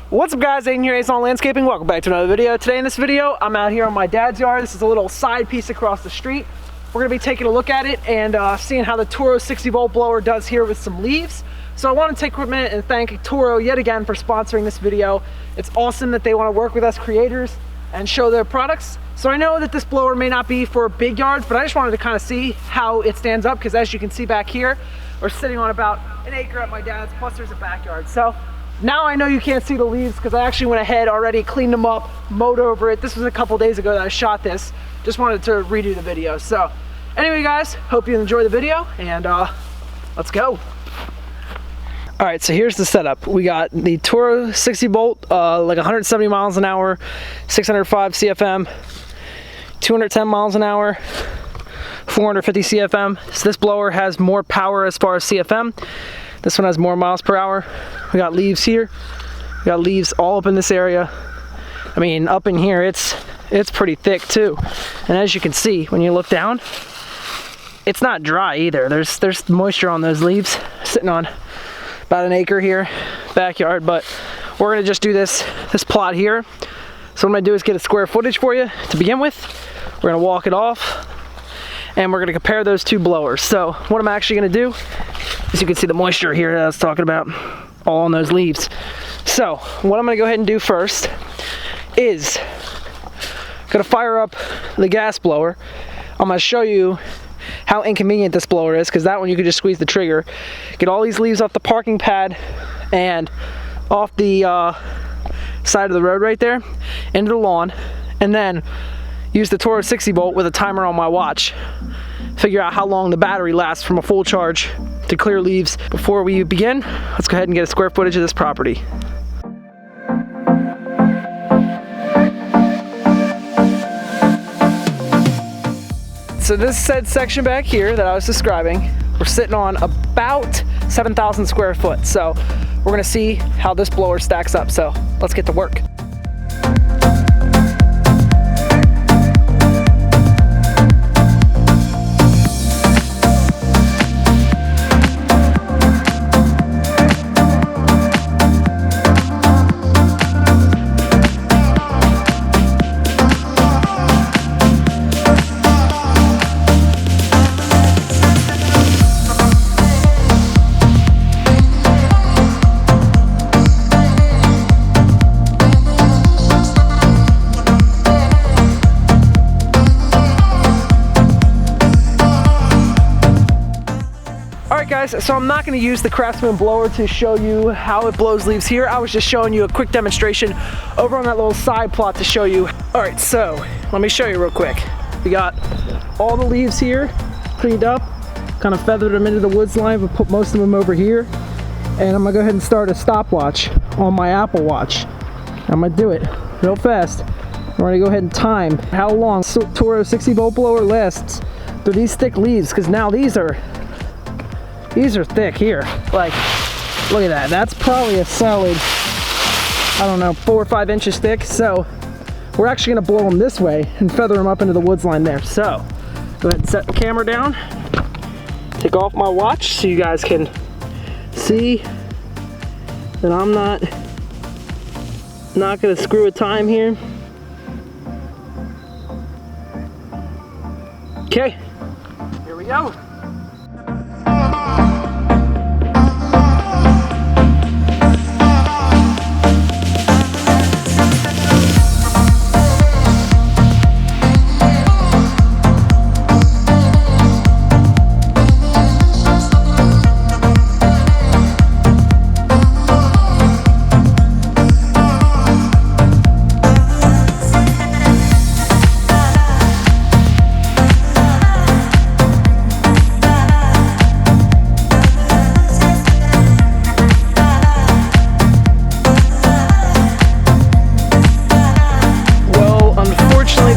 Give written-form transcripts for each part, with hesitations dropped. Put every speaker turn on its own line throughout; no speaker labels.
What's up guys, Aiden here, Ace on Landscaping. Welcome back to another video. Today in this video, I'm out here on my dad's yard. This is a little side piece across the street. We're gonna be taking a look at it and seeing how the Toro 60-volt blower does here with some leaves. So I want to take a quick minute and thank Toro yet again for sponsoring this video. It's awesome that they want to work with us creators and show their products. So I know that this blower may not be for big yards, but I just wanted to kind of see how it stands up, because as you can see back here, we're sitting on about an acre at my dad's, plus there's a backyard. So now I know you can't see the leaves because I actually went ahead already, cleaned them up, mowed over it. This was a couple days ago that I shot this. Just wanted to redo the video. So anyway guys, hope you enjoy the video and let's go. All right, so here's the setup. We got the Toro 60-volt, like 170 miles an hour, 605 CFM, 210 miles an hour, 450 CFM. So this blower has more power as far as CFM. This one has more miles per hour. We got leaves here. We got leaves all up in this area. I mean, up in here, it's pretty thick too. And as you can see, when you look down, it's not dry either. There's moisture on those leaves, sitting on about an acre here, backyard. But we're gonna just do this plot here. So what I'm gonna do is get a square footage for you to begin with. We're gonna walk it off, and we're gonna compare those two blowers. So what I'm actually gonna do, as you can see the moisture here that I was talking about, all on those leaves. So what I'm gonna go ahead and do first is gonna fire up the gas blower. I'm gonna show you how inconvenient this blower is, because that one you could just squeeze the trigger, get all these leaves off the parking pad and off the side of the road right there into the lawn, and then use the Toro 60-volt with a timer on my watch. Figure out how long the battery lasts from a full charge to clear leaves. Before we begin, let's go ahead and get a square footage of this property. So this said section back here that I was describing, we're sitting on about 7,000 square foot. So we're gonna see how this blower stacks up. So let's get to work. Guys, so I'm not going to use the Craftsman blower to show you how it blows leaves here. I was just showing you a quick demonstration over on that little side plot to show you. All right, so let me show you real quick. We got all the leaves here cleaned up, kind of feathered them into the woods line, but put most of them over here. And I'm gonna go ahead and start a stopwatch on my Apple Watch. I'm gonna do it real fast. We're gonna go ahead and time how long Toro 60-volt blower lasts through these thick leaves, because now these are thick here. Like, look at that. That's probably a solid, I don't know, 4 or 5 inches thick. So we're actually gonna blow them this way and feather them up into the woods line there. So go ahead and set the camera down, take off my watch so you guys can see that I'm not gonna screw a time here. Okay, here we go.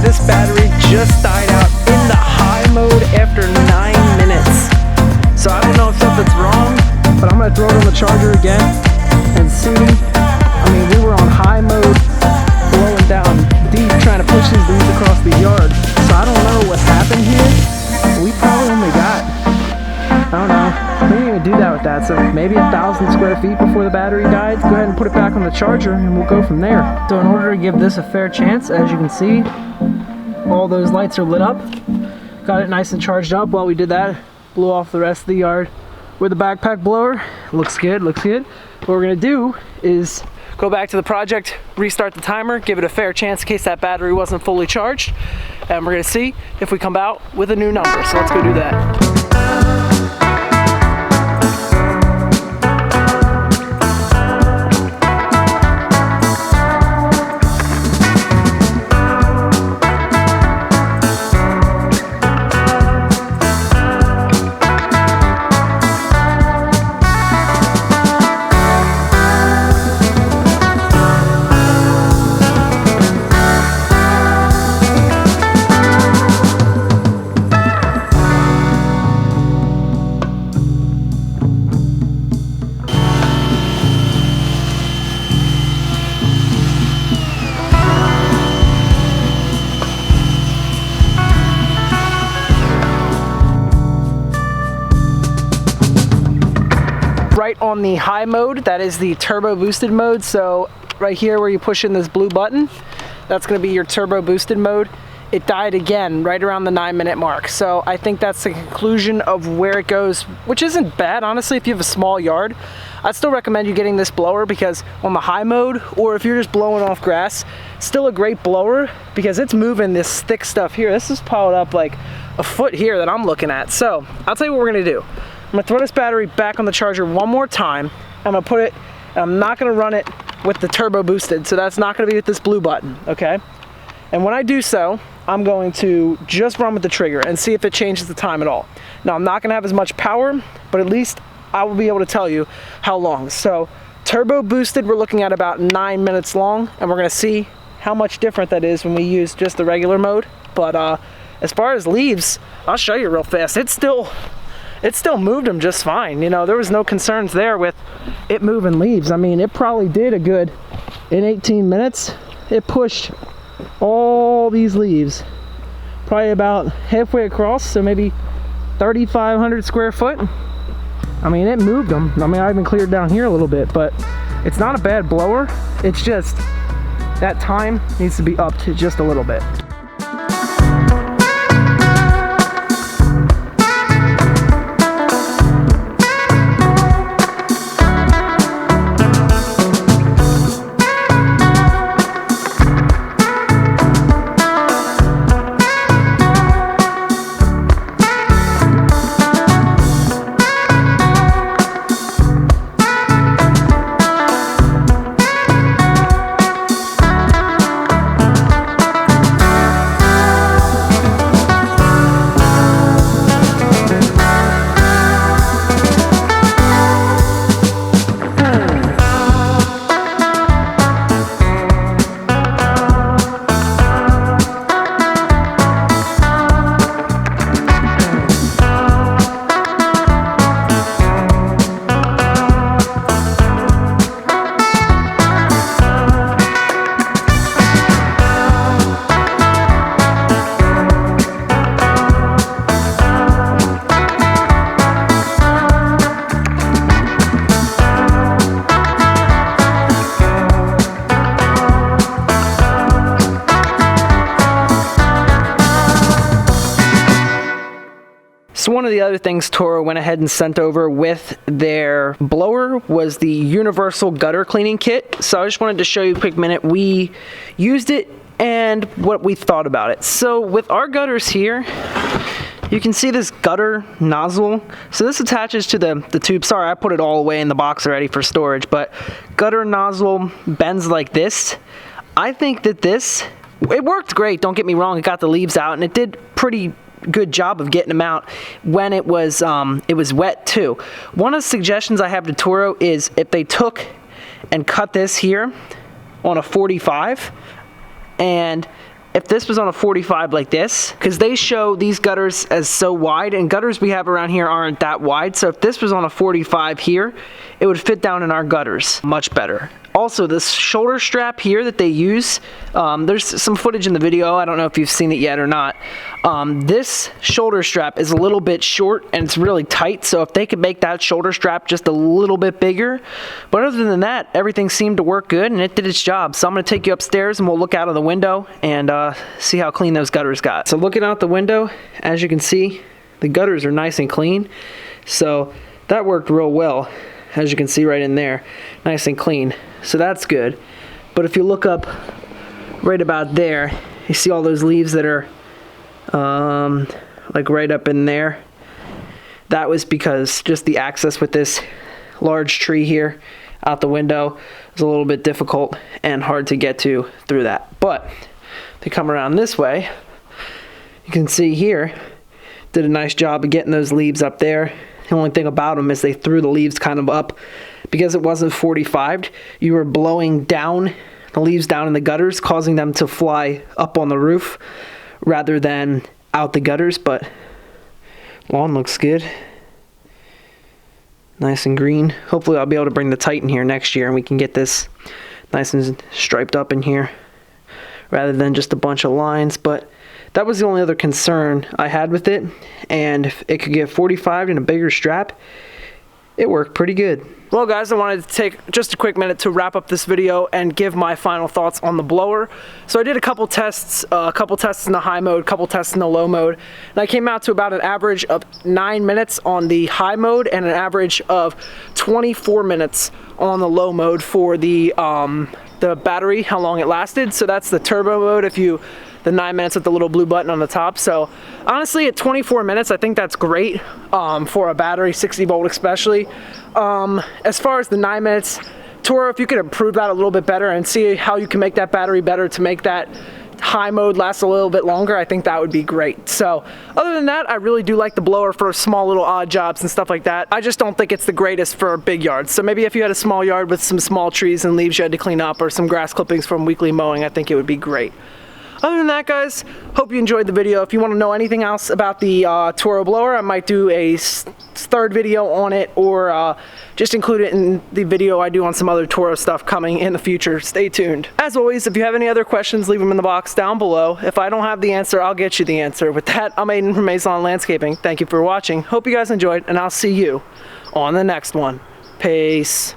This battery just died out in the high mode after 9 minutes. So I don't know if something's wrong, but I'm gonna throw it on the charger again and see. I mean, we were on high mode, blowing down deep, trying to push these leaves across the yard. So I don't know what happened here. We probably only got, I don't know, we didn't even do that with that. So maybe 1,000 square feet before the battery died. Go ahead and put it back back on the charger and we'll go from there. So in order to give this a fair chance, as you can see, all those lights are lit up. Got it nice and charged up. While we did that, blew off the rest of the yard with the backpack blower. Looks good, looks good. What we're gonna do is go back to the project, restart the timer, give it a fair chance in case that battery wasn't fully charged, and we're gonna see if we come out with a new number. So let's go do that. Right on the high mode, that is the turbo boosted mode. So right here where you push in this blue button, that's going to be your turbo boosted mode. It died again right around the 9-minute mark. So I think that's the conclusion of where it goes, which isn't bad. Honestly, if you have a small yard, I'd still recommend you getting this blower because on the high mode, or if you're just blowing off grass, still a great blower because it's moving this thick stuff here. This is piled up like a foot here that I'm looking at. So I'll tell you what we're going to do. I'm gonna throw this battery back on the charger one more time. I'm gonna put it, I'm not gonna run it with the turbo boosted, so that's not gonna be with this blue button, okay? And when I do so, I'm going to just run with the trigger and see if it changes the time at all. Now, I'm not gonna have as much power, but at least I will be able to tell you how long. So, turbo boosted, we're looking at about 9 minutes long, and we're gonna see how much different that is when we use just the regular mode. But as far as leaves, I'll show you real fast. It still moved them just fine. You know, there was no concerns there with it moving leaves. I mean, it probably did a good, in 18 minutes, it pushed all these leaves, probably about halfway across, so maybe 3,500 square foot. I mean, it moved them. I mean, I even cleared down here a little bit, but it's not a bad blower. It's just that time needs to be upped just a little bit. So one of the other things Toro went ahead and sent over with their blower was the universal gutter cleaning kit. So I just wanted to show you a quick minute. We used it and what we thought about it. So with our gutters here, you can see this gutter nozzle. So this attaches to the tube. Sorry, I put it all away in the box already for storage, but gutter nozzle bends like this. I think that it worked great, don't get me wrong. It got the leaves out and it did pretty good job of getting them out when it was wet too. One of the suggestions I have to Toro is if they took and cut this here on a 45, and if this was on a 45 like this, because they show these gutters as so wide, and gutters we have around here aren't that wide, so if this was on a 45 here, it would fit down in our gutters much better. Also, this shoulder strap here that they use, there's some footage in the video. I don't know if you've seen it yet or not. This shoulder strap is a little bit short and it's really tight, so if they could make that shoulder strap just a little bit bigger. But other than that, everything seemed to work good and it did its job. So I'm going to take you upstairs and we'll look out of the window and see how clean those gutters got. So looking out the window, as you can see, the gutters are nice and clean. So that worked real well. As you can see right in there, nice and clean. So that's good. But if you look up right about there, you see all those leaves that are like right up in there. That was because just the access with this large tree here out the window is a little bit difficult and hard to get to through that. But if you come around this way, you can see here, did a nice job of getting those leaves up there. The only thing about them is they threw the leaves kind of up. Because it wasn't 45'd, you were blowing down the leaves down in the gutters, causing them to fly up on the roof rather than out the gutters. But lawn looks good. Nice and green. Hopefully I'll be able to bring the Titan here next year and we can get this nice and striped up in here rather than just a bunch of lines. But that was the only other concern I had with it, and if it could get 45'd in a bigger strap, it worked pretty good. Well guys, I wanted to take just a quick minute to wrap up this video and give my final thoughts on the blower. So I did a couple tests in the high mode, a couple tests in the low mode, and I came out to about an average of 9 minutes on the high mode and an average of 24 minutes on the low mode for the battery, how long it lasted. So that's the turbo mode, the 9 minutes with the little blue button on the top. So honestly, at 24 minutes, I think that's great for a battery, 60 volt especially. As far as the 9 minutes, Toro, if you could improve that a little bit better and see how you can make that battery better to make that high mode last a little bit longer, I think that would be great. So other than that, I really do like the blower for small little odd jobs and stuff like that. I just don't think it's the greatest for big yards. So maybe if you had a small yard with some small trees and leaves you had to clean up or some grass clippings from weekly mowing, I think it would be great. Other than that, guys, hope you enjoyed the video. If you want to know anything else about the Toro blower, I might do a third video on it, or just include it in the video I do on some other Toro stuff coming in the future. Stay tuned. As always, if you have any other questions, leave them in the box down below. If I don't have the answer, I'll get you the answer. With that, I'm Aiden from Maison Landscaping. Thank you for watching. Hope you guys enjoyed, and I'll see you on the next one. Peace.